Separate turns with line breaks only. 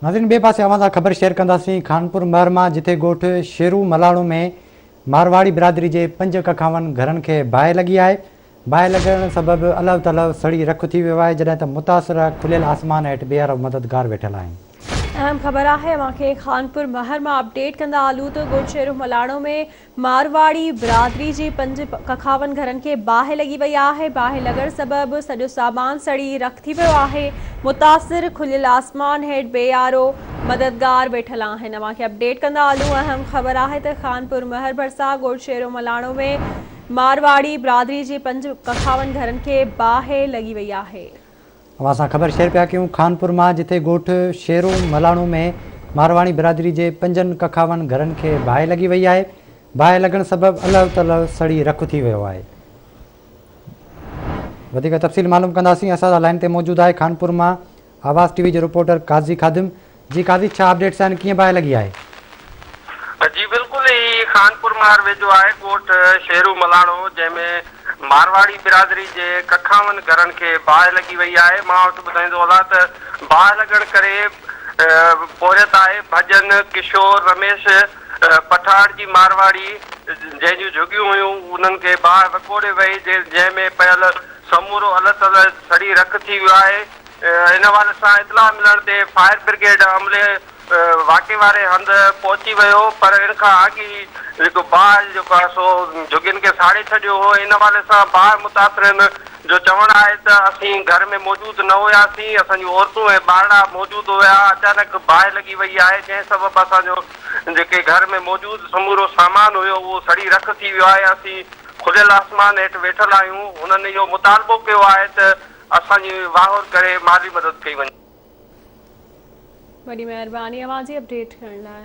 नाज़रीन बे पासे अवां ख़बर शेयर कंदासीं खानपुर महर मां जिथे ॻोठ शेरू मलाणो में मारवाड़ी बिरादरी जे 5 कखावन घरनि खे बाहि लॻी आहे। बाहि लॻण सबबि अलव तलव सड़ी रख थी वियो आहे, जॾहिं त मुतासिर खुलियल आसमान हेठि ॿीहर मददगार वेठल आहिनि।
अहम ख़बर है अवांखे खानपुर महर में अपडेट कंदा हलूं तो ॻोठ शेरू मलाणो में मारवाड़ी बिरादरी जे 5 कखावन घरनि खे बाहि लॻी वई आहे। बाहि लॻण सबबि सॼो सामान सड़ी रख थी वियो आहे। मुतासिर खुलियल आसमान हेठि बेयारो मददगार वेठल आहिनि। अवांखे अपडेट कंदा हलूं। अहम ख़बर है त खानपुर महर भरिसां ॻोठ शेरू मलाणो में मारवाड़ी बिरादरी जे 5 कखावन घरनि खे बाहि लॻी वई आहे।
अवां सां ख़बर शेयर पिया कयूं खानपुर मां जिथे ॻोठ शेरू मलाणो में मारवाड़ी बिरादरी जे 5 कखावन घरनि खे बाहि लॻी वई आहे। बाहि लॻण सबबि अलव तलव सड़ी रख थी वियो आहे। वधीक तफ़सील मालूम कंदासीं। असां सां लाइन ते मौजूदु आहे खानपुर मां आवाज़ टीवी जो रिपोर्टर काज़ी खादिम। जी काज़ी, छा अपडेट्स आहिनि, कीअं बाहि लॻी आहे?
जी बिल्कुल ही खानपुर महर वेझो आहे ॻोठ शेरू मलाणो, जंहिंमें मारवाड़ी बिरादरी जे कखावन घरनि खे बाहि लॻी वई आहे। मां वटि ॿुधाईंदो हलां त बाहि लॻण करे पहुरियत आहे भजन, किशोर, रमेश पठाड़ जी मारवाड़ी जंहिंजूं झुगियूं हुयूं उन्हनि खे बाहि वकोड़े वई, जंहिंमें पयल समूरो अलॻि अलॻि सड़ी रख थी वियो आहे। इन हवाले सां इतला मिलण ते फायर ब्रिगेड अमले वाक़े वारे हंधि पहुची वियो, पर इन खां अॻु ई जेको बाहि जेको आहे सो झुगियुनि खे साड़े छॾियो हो। इन हवाले सां बाहि मुतासिरनि जो चवणु आहे त असीं घर में मौजूदु न हुयासीं, असांजूं औरतूं ऐं ॿारड़ा मौजूदु हुया। अचानक बाहि लॻी वई आहे, जंहिं सबबि असांजो जेके घर में मौजूदु समूरो सामान हुयो उहो सड़ी रख थी वियो आहे। असीं खुलियल आसमान हेठि वेठल आहियूं। उन्हनि इहो मुतालबो कयो आहे त असांजी वाहौर करे माली मदद कई वञे।
वॾी महिरबानी अवां जी अपडेट करण लाइ।